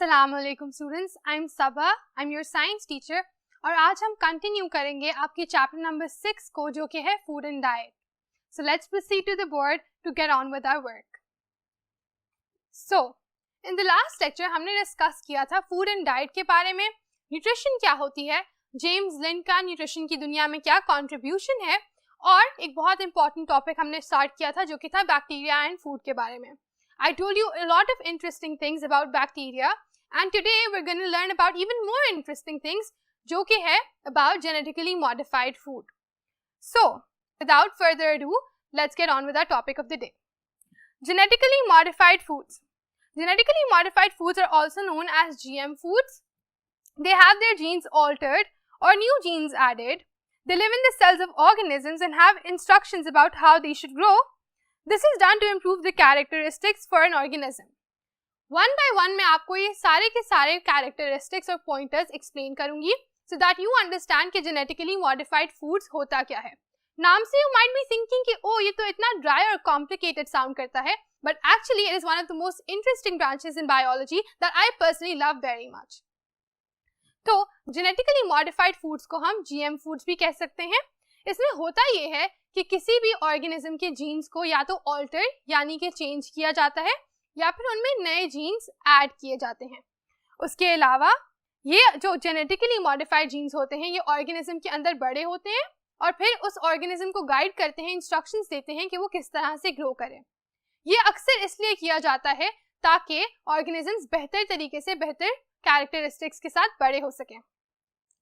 अस्सलामुअलैकुम students, I am Saba, I am your science teacher और आज हम कंटिन्यू करेंगे आपके चैप्टर नंबर 6 को, जो कि है food and diet. So let's proceed to the board to get on with our work. So in the last lecture हमने डिस्कस किया था फूड एंड डाइट के बारे में, न्यूट्रिशन क्या होती है, जेम्स लिंड का न्यूट्रिशन की दुनिया में क्या कंट्रीब्यूशन है, और एक बहुत इंपॉर्टेंट टॉपिक हमने स्टार्ट किया था जो कि था बैक्टीरिया एंड फूड के बारे में। I told you a lot of interesting things about bacteria and today we're going to learn about even more interesting things जो कि है about genetically modified food. So, without further ado, let's get on with our topic of the day. Genetically modified foods. Genetically modified foods are also known as GM foods. They have their genes altered or new genes added. They live in the cells of organisms and have instructions about how they should grow. This is done to improve the characteristics for an organism. One by one मैं आपको ये सारे के सारे characteristics और pointers explain करूंगी so that you understand कि genetically modified foods होता क्या है। नाम से you might be thinking कि ये तो इतना dry और complicated sound करता है, but actually it is one of the most interesting branches in biology that I personally love very much. तो genetically modified foods को हम GM foods भी कह सकते हैं। इसमें होता ये है कि किसी भी ऑर्गेनिज्म के जीन्स को या तो ऑल्टर यानी कि चेंज किया जाता है या फिर उनमें नए जीन्स ऐड किए जाते हैं। उसके अलावा ये जो जेनेटिकली मॉडिफाइड जीन्स होते हैं ये ऑर्गेनिज्म के अंदर बड़े होते हैं और फिर उस ऑर्गेनिज्म को गाइड करते हैं, इंस्ट्रक्शंस देते हैं कि वो किस तरह से ग्रो करें। ये अक्सर इसलिए किया जाता है ताकि ऑर्गेनिजम्स बेहतर तरीके से बेहतर कैरेक्टरिस्टिक्स के साथ बड़े हो सकें।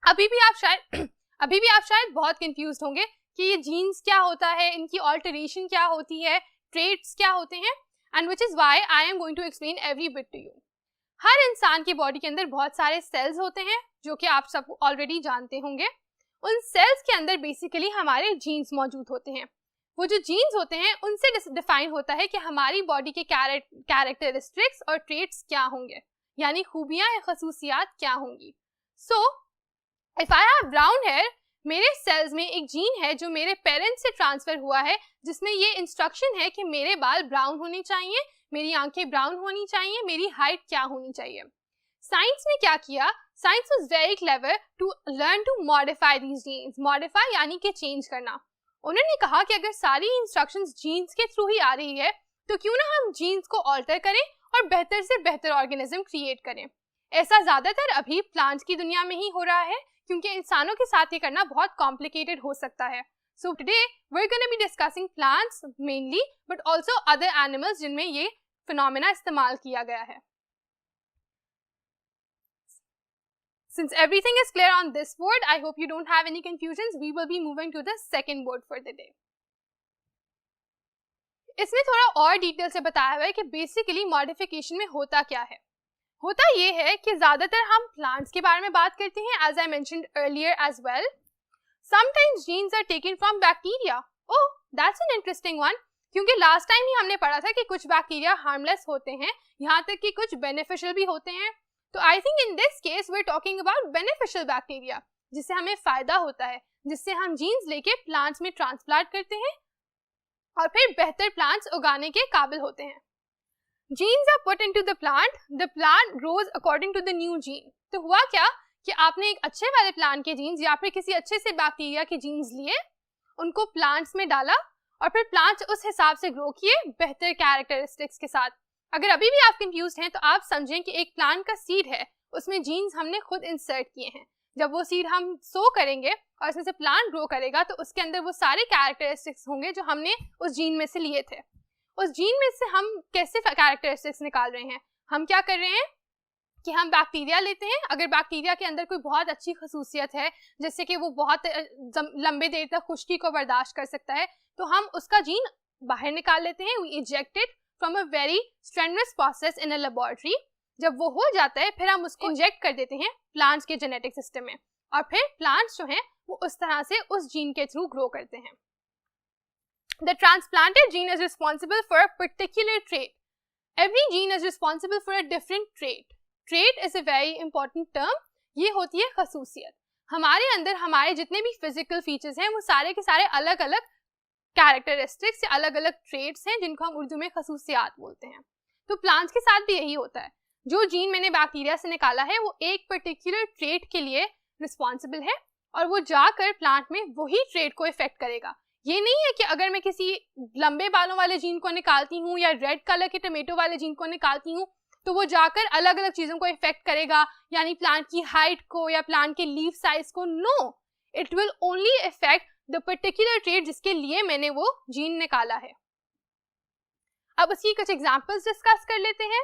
अभी भी आप शायद बहुत कंफ्यूज होंगे कि ये जीन्स क्या होता है, इनकी ऑल्टरेशन क्या होती है, ट्रेट्स क्या होते हैं, and which is why I am going to explain every bit to you. हर इंसान की बॉडी के अंदर बहुत सारे सेल्स होते हैं जो कि आप सब ऑलरेडी जानते होंगे। उन सेल्स के अंदर बेसिकली हमारे जीन्स मौजूद होते हैं। वो जो जीन्स होते हैं उनसे डिफाइन होता है कि हमारी बॉडी के कैरेक्टरिस्टिक्स और ट्रेट्स क्या होंगे, यानी खूबियां या खसूसियात क्या होंगी। So if I have brown hair, मेरे सेल्स में एक जीन है जो मेरे पेरेंट्स से ट्रांसफर हुआ है, जिसमें ये इंस्ट्रक्शन है कि मेरे बाल ब्राउन होने चाहिए, मेरी आंखें ब्राउन होनी चाहिए, मेरी हाइट क्या होनी चाहिए। साइंस ने क्या किया? Science was very clever to learn to modify these genes. Modify यानी कि चेंज करना। उन्होंने कहा कि अगर सारी इंस्ट्रक्शंस जीन्स के थ्रू ही आ रही है तो क्यों ना हम जीन्स को ऑल्टर करें और बेहतर से बेहतर ऑर्गेनिज्म क्रिएट करें। ऐसा ज्यादातर अभी प्लांट्स की दुनिया में ही हो रहा है क्योंकि इंसानों के साथ ये करना बहुत कॉम्प्लिकेटेड हो सकता है। So today we are going to be discussing plants mainly but also other animals जिनमें ये फिनोमेना इस्तेमाल किया गया है। Since everything is clear on this board, I hope you don't have any confusions. We will be moving to the second board for the day. इसमें थोड़ा और detail से बताया हुआ है कि बेसिकली मॉडिफिकेशन में होता क्या है। होता ये है कि ज्यादातर हम प्लांट्स के बारे में बात करते हैं, as I mentioned earlier as well. Sometimes genes are taken from bacteria. Oh, that's an interesting one. क्योंकि लास्ट टाइम ही हमने पढ़ा था कि कुछ बैक्टीरिया हार्मलेस होते हैं, यहाँ तक कि कुछ बेनिफिशियल भी होते हैं। तो I think in this case we are talking about beneficial bacteria, जिससे हमें फायदा होता है, जिससे हम जीन्स लेके प्लांट्स में ट्रांसप्लांट करते हैं और फिर बेहतर प्लांट्स उगाने के काबिल होते हैं। Genes are put into the plant grows according to the new gene. तो हुआ क्या कि आपने एक अच्छे वाले प्लांट के जीन्स या फिर किसी अच्छे से बैक्टीरिया के जीन्स लिए, उनको प्लांट्स में डाला और फिर प्लांट्स उस हिसाब से ग्रो किए बेहतर कैरेक्टरिस्टिक्स के साथ। अगर अभी भी आप कंफ्यूज हैं तो आप समझें कि एक प्लांट का सीड है, उसमें जीन्स हमने खुद इंसर्ट किए हैं। जब वो सीड हम सो करेंगे और उसमें से प्लांट ग्रो करेगा तो उसके अंदर वो सारे कैरेक्टरिस्टिक्स होंगे जो हमने उस जीन में से लिए थे। उस जीन में से हम कैसे कैरेक्टरिस्टिक्स निकाल रहे हैं? हम क्या कर रहे हैं कि हम बैक्टीरिया लेते हैं। अगर बैक्टीरिया के अंदर कोई बहुत अच्छी खसूसियत है, जैसे कि वो बहुत लंबे देर तक खुश्की को बर्दाश्त कर सकता है, तो हम उसका जीन बाहर निकाल लेते हैं। We eject it from a very strenuous process in a laboratory. जब वो हो जाता है फिर हम उसको इंजेक्ट कर देते हैं प्लांट्स के जेनेटिक सिस्टम में और फिर प्लांट्स जो हैं वो उस तरह से उस जीन के थ्रू ग्रो करते हैं। The transplanted gene is responsible for a particular trait. Every gene is responsible for a different trait. Trait is a very important term. ये होती है खसूसियत। हमारे अंदर हमारे जितने भी फिजिकल फीचर्स हैं वो सारे के सारे अलग अलग कैरेक्टरिस्टिक्स या अलग अलग ट्रेट्स हैं जिनको हम उर्दू में खसूसियात बोलते हैं। तो प्लांट्स के साथ भी यही होता है। जो जीन मैंने बैक्टीरिया से निकाला है वो एक पर्टिकुलर ट्रेट के लिए रिस्पॉन्सिबल है और वो जाकर प्लांट में वही ट्रेट को इफेक्ट करेगा। ये नहीं है कि अगर मैं किसी लंबे बालों वाले जीन को निकालती हूँ या रेड कलर के टमेटो वाले जीन को निकालती हूँ तो वो जाकर अलग अलग चीजों को इफेक्ट करेगा, यानी प्लांट की हाइट को या प्लांट के लीफ साइज को। No, it will only affect the particular trait जिसके लिए मैंने वो जीन निकाला है। अब उसकी कुछ एग्जांपल्स डिस्कस कर लेते हैं।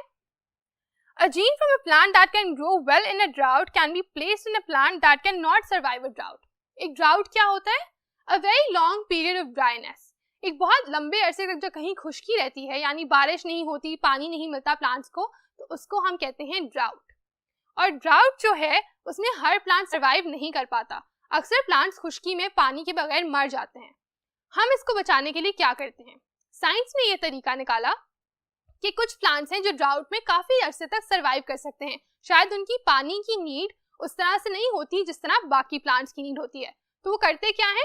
A gene from a plant that can grow well in a drought can be placed in a plant that cannot survive a drought. एक drought क्या होता है? A very long period of dryness. एक बहुत लंबे अरसे तक जो कहीं खुश्की रहती है, यानी बारिश नहीं होती, पानी नहीं मिलता प्लांट्स को, तो उसको हम कहते हैं ड्राउट। और ड्राउट जो है उसमें हर प्लांट सर्वाइव नहीं कर पाता। अक्सर प्लांट्स खुश्की में पानी के बगैर मर जाते हैं। हम इसको बचाने के लिए क्या करते हैं? साइंस ने ये तरीका निकाला कि कुछ प्लांट्स हैं जो ड्राउट में काफी अरसे तक सर्वाइव कर सकते हैं। शायद उनकी पानी की नीड उस तरह से नहीं होती जिस तरह बाकी प्लांट्स की नीड होती है, तो वो करते क्या है,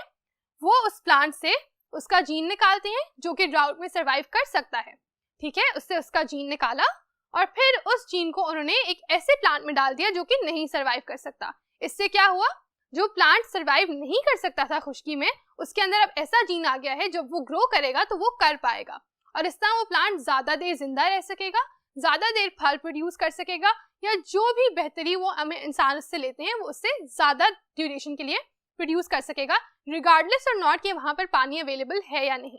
वो उस प्लांट से उसका जीन निकालते हैं जो कि ड्राउट में सर्वाइव कर सकता है। ठीक है, उससे उसका जीन निकाला और फिर उस जीन को उन्होंने एक ऐसे प्लांट में डाल दिया जो कि नहीं सर्वाइव कर सकता। इससे क्या हुआ, जो प्लांट सर्वाइव नहीं कर सकता था खुश्की में, उसके अंदर अब ऐसा जीन आ गया है जब वो ग्रो करेगा तो वो कर पाएगा और इस तरह वो प्लांट ज्यादा देर जिंदा रह सकेगा, ज्यादा देर फल प्रोड्यूस कर सकेगा, या जो भी बेहतरी वो हमें इंसान उससे लेते हैं वो उससे ज्यादा ड्यूरेशन के लिए प्रोड्यूस कर सकेगा, रिगार्डलेस और नॉट कि वहां पर पानी अवेलेबल है या नहीं।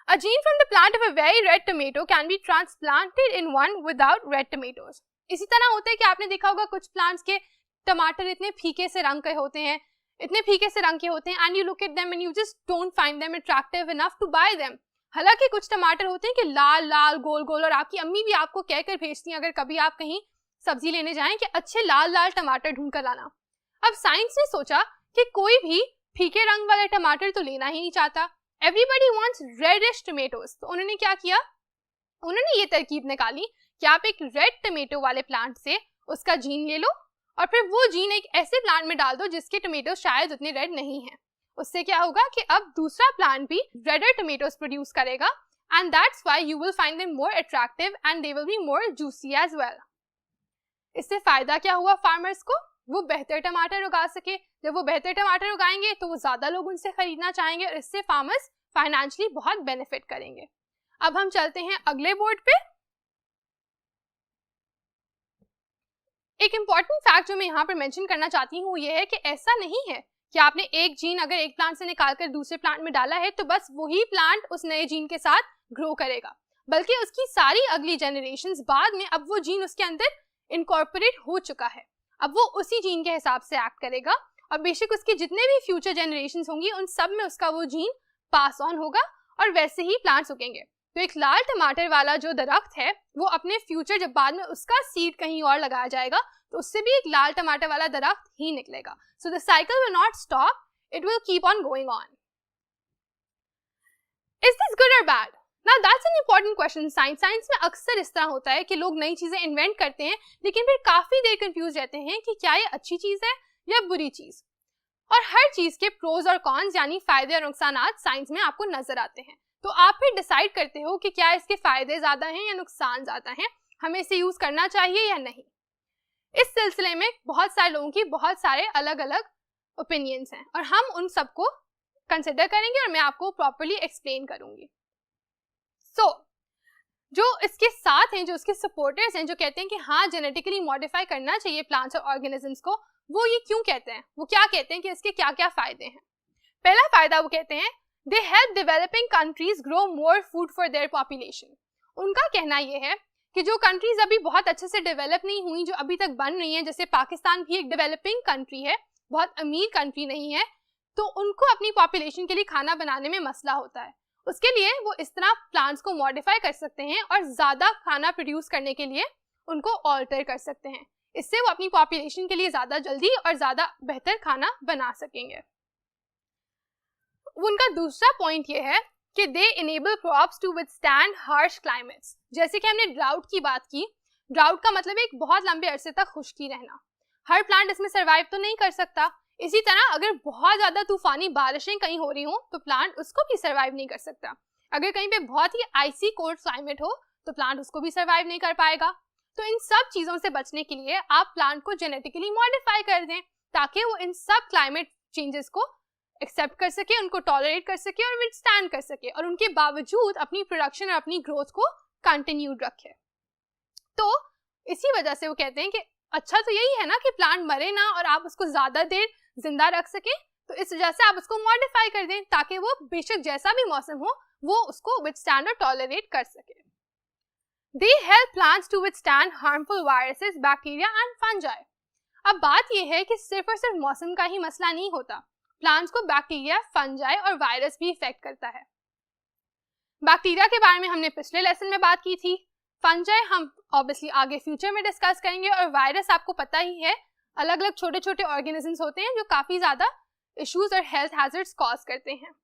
A gene from the plant of a very red tomato can be transplanted in one without red tomatoes. इसी तरह होता है कि आपने देखा होगा कुछ प्लांट्स के टमाटर इतने फीके से रंग के होते हैं, and you look at them and you just don't find them attractive enough to buy them. हालांकि कुछ टमाटर होते हैं कि लाल लाल गोल गोल, और आपकी अम्मी भी आपको कहकर भेजती हैं अगर कभी आप कहीं सब्जी लेने जाएं कि अच्छे लाल लाल टमाटर ढूंढ कर लाना। अब साइंस ने सोचा कि कोई भी फीके रंग वाला टमाटर तो लेना ही नहीं चाहता, एवरीबडी वांट्स रेडिश टमेटोज। तो उन्होंने क्या किया, उन्होंने ये तरकीब निकाली कि आप एक रेड टमेटो वाले प्लांट से उसका जीन ले लो और फिर वो जीन एक ऐसे प्लांट में डाल दो जिसके टमेटो शायद उतने रेड नहीं हैं। उससे क्या होगा कि अब दूसरा प्लांट भी रेडर टमेटोज प्रोड्यूस करेगा, and that's why you will find them more attractive and they will be more juicy as well. इससे फायदा क्या हुआ फार्मर्स को, वो बेहतर टमाटर उगा सके। जब वो बेहतर टमाटर उगाएंगे तो वो ज्यादा लोग उनसे खरीदना चाहेंगे और इससे फार्मर्स फाइनेंशियली बहुत बेनिफिट करेंगे। अब हम चलते हैं अगले बोर्ड पे। एक इंपॉर्टेंट फैक्ट जो मैं यहाँ पर मेंशन करना चाहती हूँ ये है कि ऐसा नहीं है कि आपने एक जीन अगर एक प्लांट से निकालकर दूसरे प्लांट में डाला है तो बस वही प्लांट उस नए जीन के साथ ग्रो करेगा, बल्कि उसकी सारी अगली जनरेशंस बाद में अब वो जीन उसके अंदर इनकॉर्पोरेट हो चुका है। अब वो उसी जीन के हिसाब से एक्ट करेगा और बेशक उसके जितने भी फ्यूचर जनरेशंस होंगी उन सब में उसका वो जीन पास ऑन होगा और वैसे ही प्लांट्स उगेंगे। तो एक लाल टमाटर वाला जो दरख्त है वो अपने फ्यूचर जब बाद में उसका सीड कहीं और लगाया जाएगा तो उससे भी एक लाल टमाटर वाला दरख्त ही निकलेगा। So the cycle will not stop, it will keep on going on. Is this good or bad? Now that's an important question. Science में अक्सर इस तरह होता है कि लोग नई चीजें इन्वेंट करते हैं लेकिन फिर काफी देर कंफ्यूज रहते हैं कि क्या ये अच्छी चीज है या बुरी चीज, और हर चीज के प्रोज और कॉन्स यानी फायदे और नुकसान साइंस में आपको नजर आते हैं। तो आप फिर डिसाइड करते हो कि क्या इसके फायदे ज्यादा हैं या नुकसान ज्यादा हैं, हमें इसे यूज करना चाहिए या नहीं। इस सिलसिले में बहुत सारे लोगों की बहुत सारे अलग अलग ओपिनियंस हैं और हम उन सबको कंसिडर करेंगे और मैं आपको प्रॉपर्ली एक्सप्लेन करूंगी। जो इसके साथ हैं, जो उसके सपोर्टर्स हैं, जो कहते हैं कि हाँ जेनेटिकली मॉडिफाई करना चाहिए प्लांट्स और ऑर्गेनिजम्स को, वो ये क्यों कहते हैं, वो क्या कहते हैं कि इसके क्या क्या फायदे हैं। पहला फायदा वो कहते हैं they help developing countries grow more food for their population. उनका कहना यह है कि जो कंट्रीज अभी बहुत अच्छे से डेवलप नहीं हुई, जो अभी तक बन रही हैं, जैसे पाकिस्तान भी एक डेवलपिंग कंट्री है, बहुत अमीर कंट्री नहीं है, तो उनको अपनी पॉपुलेशन के लिए खाना बनाने में मसला होता है। उसके लिए वो इस तरह प्लांट्स को मॉडिफाई कर सकते हैं और ज्यादा खाना प्रोड्यूस करने के लिए उनको ऑल्टर कर सकते हैं। इससे वो अपनी पॉपुलेशन के लिए ज्यादा जल्दी और ज्यादा बेहतर खाना बना सकेंगे। उनका दूसरा पॉइंट ये है कि they enable crops to withstand harsh climates. जैसे कि हमने ड्राउट की बात की, ड्राउट का मतलब एक बहुत लंबे अरसे तक खुश्की रहना। हर प्लांट इसमें सर्वाइव तो नहीं कर सकता। इसी तरह अगर बहुत ज्यादा तूफानी बारिशें कहीं हो रही हो तो प्लांट उसको भी सर्वाइव नहीं कर सकता। अगर कहीं पे बहुत ही आइसी कोल्ड क्लाइमेट हो तो प्लांट उसको भी सर्वाइव नहीं कर पाएगा। तो इन सब चीज़ों से बचने के लिए आप प्लांट को जेनेटिकली मॉडिफाई कर दें ताकि वो इन सब क्लाइमेट चेंजेस को एक्सेप्ट कर सके, उनको टॉलरेट कर सके और विथस्टैंड कर सके और उनके बावजूद अपनी प्रोडक्शन और अपनी ग्रोथ को कंटिन्यूड रखे। तो इसी वजह से वो कहते हैं कि अच्छा तो यही है ना कि प्लांट मरे ना और आप उसको ज़्यादा देर जिंदा रख सकें, तो इस वजह से आप उसको मॉडिफाई कर दें ताकि वो बेशक जैसा भी मौसम हो वो उसको विथस्टैंड और टॉलरेट कर सके। They help plants to withstand harmful viruses, bacteria and fungi. अब बात यह है कि सिर्फ और सिर्फ मौसम का ही मसला नहीं होता, प्लांट्स को बैक्टीरिया, फंजाई और वायरस भी इफेक्ट करता है। बैक्टीरिया के बारे में हमने पिछले लेसन में बात की थी, फंजाई हम ऑब्वियसली आगे फ्यूचर में डिस्कस करेंगे और वायरस आपको पता ही है अलग अलग छोटे छोटे ऑर्गेनिजम्स होते हैं जो काफ़ी ज़्यादा इश्यूज और हेल्थ हैजर्ड्स कॉज करते हैं।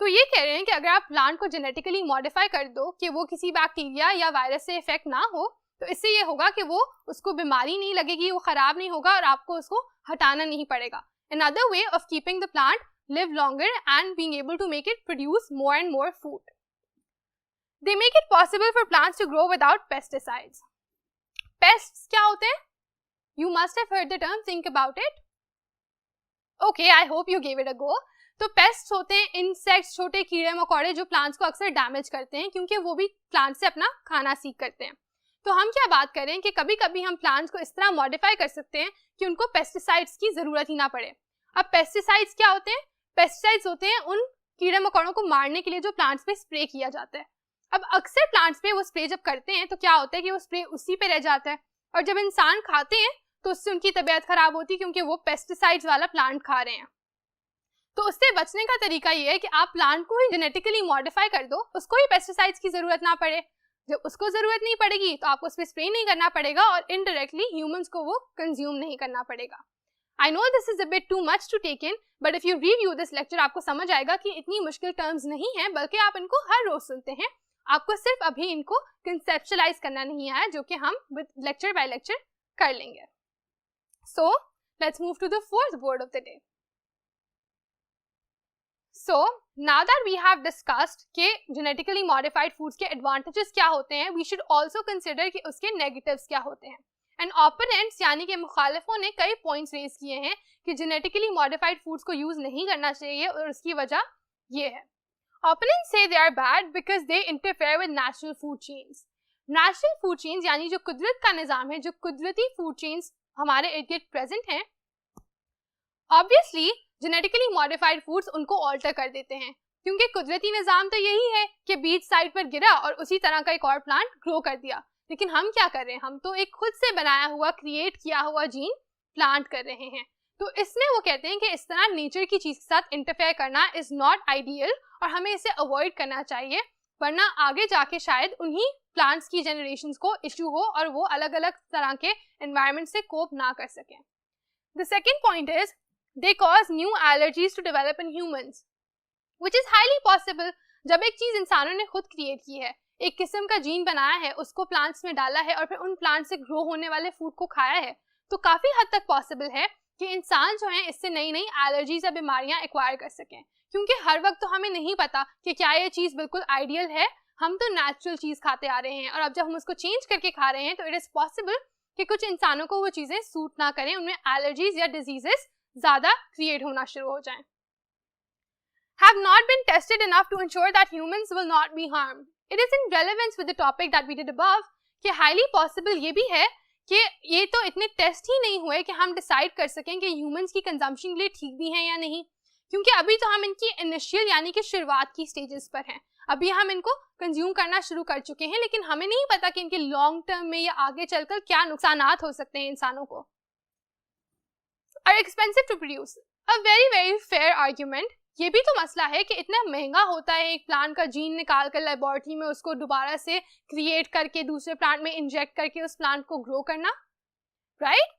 तो ये कह रहे हैं कि अगर आप प्लांट को जेनेटिकली मॉडिफाई कर दो कि वो किसी बैक्टीरिया या वायरस से इफेक्ट ना हो, तो इससे ये होगा कि वो उसको बीमारी नहीं लगेगी, वो खराब नहीं होगा और आपको उसको हटाना नहीं पड़ेगा। Another way of keeping the plant live longer and being able to make it produce more and more food. They make it possible for plants to grow without pesticides. Pests क्या होते हैं? You must have heard the term, think about it. Okay, I hope you gave it a go. तो pests होते हैं insects, छोटे कीड़े मकोड़े जो प्लांट्स को अक्सर डैमेज करते हैं क्योंकि वो भी प्लांट से अपना खाना सीख करते हैं। तो हम क्या बात करें कि कभी कभी हम प्लांट्स को इस तरह मॉडिफाई कर सकते हैं कि उनको पेस्टिसाइड्स की ज़रूरत ही ना पड़े। अब पेस्टिसाइड्स क्या होते हैं? पेस्टिसाइड्स होते हैं उन कीड़े मकोड़ों को मारने के लिए जो प्लांट्स पे स्प्रे किया जाता है। अब अक्सर प्लांट्स पे वो स्प्रे जब करते हैं तो क्या होता है कि वो स्प्रे उसी पे रह जाता है और जब इंसान खाते हैं तो उससे उनकी तबीयत खराब होती है क्योंकि वो पेस्टिसाइड्स वाला प्लांट खा रहे हैं। तो उससे बचने का तरीका ये है कि आप प्लांट को ही जेनेटिकली मॉडिफाई कर दो, उसको ही पेस्टिसाइड्स की ज़रूरत ना पड़े। जब उसको ज़रूरत नहीं पड़ेगी तो आपको उस पर स्प्रे नहीं करना पड़ेगा और इनडायरेक्टली ह्यूमंस को वो कंज्यूम नहीं करना पड़ेगा। I know this is a bit too much to take in, but if you review this lecture आपको समझ आएगा कि इतनी मुश्किल टर्म्स नहीं है, बल्कि आप इनको हर रोज सुनते हैं, आपको सिर्फ अभी इनको कंसेप्चुअलाइज करना नहीं आया, जो कि हम विद लेक्चर बाय लेक्चर कर लेंगे। So let's move to the fourth word of the day. So now that we have discussed कि genetically modified foods के advantages क्या होते हैं, we should also consider कि उसके negatives क्या होते हैं। And opponents यानी कि मुखालिफों ने कई points raise किए हैं कि genetically modified foods को use नहीं करना चाहिए और उसकी वजह ये है। Opponents say they are bad because they interfere with natural food chains. Natural food chains यानी जो कुदरत का निज़ाम है, जो कुदरती food chains हमारे इर्द गिर्द present हैं, obviously जेनेटिकली मॉडिफाइड फूड्स उनको ऑल्टर कर देते हैं क्योंकि कुदरती निज़ाम तो यही है कि बीज साइड पर गिरा और उसी तरह का एक और प्लांट ग्रो कर दिया। लेकिन हम क्या कर रहे हैं? हम तो एक खुद से बनाया हुआ, क्रिएट किया हुआ जीन प्लांट कर रहे हैं। तो इसमें वो कहते हैं कि इस तरह नेचर की चीज़ के साथ इंटरफेयर करना इज़ नॉट आइडियल और हमें इसे अवॉइड करना चाहिए, वरना आगे जाके शायद उन्हीं प्लांट्स की जनरेशन्स को इशू हो और वो अलग अलग तरह के एनवायरनमेंट से कोप ना कर सकें। The second point is they cause new allergies to develop in humans, which is highly possible। जब एक चीज़ इंसानों ने खुद क्रिएट की है, एक किस्म का जीन बनाया है, उसको प्लांट्स में डाला है और फिर उन प्लांट से ग्रो होने वाले फूड को खाया है, तो काफ़ी हद तक पॉसिबल है कि इंसान जो हैं इससे नई नई एलर्जीज या बीमारियां एक्वायर कर सकें, क्योंकि हर वक्त तो हमें नहीं पता कि क्या ये चीज़ बिल्कुल आइडियल है। हम तो नेचुरल चीज़ खाते आ रहे हैं और अब जब हम उसको चेंज करके खा रहे हैं तो इट इज़ पॉसिबल कि कुछ इंसानों को वो चीज़ें सूट ना करें, उनमें एलर्जीज या डिजीजेस ज़्यादा क्रिएट होना शुरू हो जाएं। Have not been tested enough to ensure that humans will not be harmed. It is in relevance with the topic that we did above कि highly possible ये भी है कि ये तो इतने टेस्ट ही नहीं हुए कि हम डिसाइड कर सकें कि ह्यूमंस की कंजम्पशन के लिए ठीक भी हैं या नहीं, क्योंकि अभी तो हम इनकी इनिशियल यानी कि शुरुआत की स्टेजेस पर हैं। अभी हम इनको कंज्यूम करना शुरू कर चुके हैं, लेकिन हमें नहीं पता कि इनके लॉन्ग टर्म में या आगे चलकर क्या नुकसानात हो सकते हैं इंसानों को। Are expensive to produce. A very fair argument. ये भी तो मसला है कि इतना महंगा होता है एक प्लांट का जीन निकाल कर लेबोरेटरी में उसको दोबारा से क्रिएट करके दूसरे प्लांट में इंजेक्ट करके उस प्लांट को ग्रो करना, right?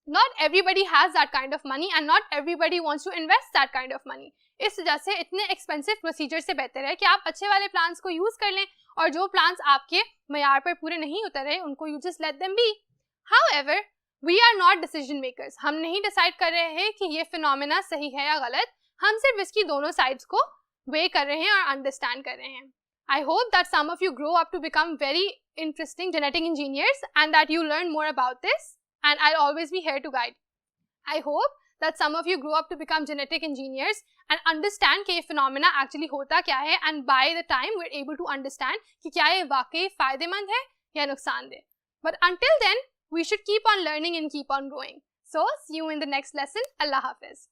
Not everybody has that kind of money and not everybody wants to invest that kind of money. इस वजह से इतने एक्सपेंसिव प्रोसीजर से बेहतर है कि आप अच्छे वाले प्लांट्स को यूज कर लें और जो प्लांट्स आपके मयार पर पूरे नहीं उतर रहे उनको you just let them be. However, We are not decision makers. हम नहीं डिसाइड कर रहे हैं कि ये फिनोमेना सही है या गलत, हम सिर्फ इसकी दोनों साइड्स को वे कर रहे हैं और अंडरस्टैंड कर रहे हैं। I hope that some of you grow up to become very interesting genetic engineers and that you learn more about this, and I'll always be here to guide. I hope that some of you grow up to become genetic engineers and understand कि ये phenomena actually होता क्या है, and by the time we're able to understand कि क्या ये वाकई फायदेमंद है या नुकसानदेह. But until then, we should keep on learning and keep on growing. So, see you in the next lesson. Allah Hafiz.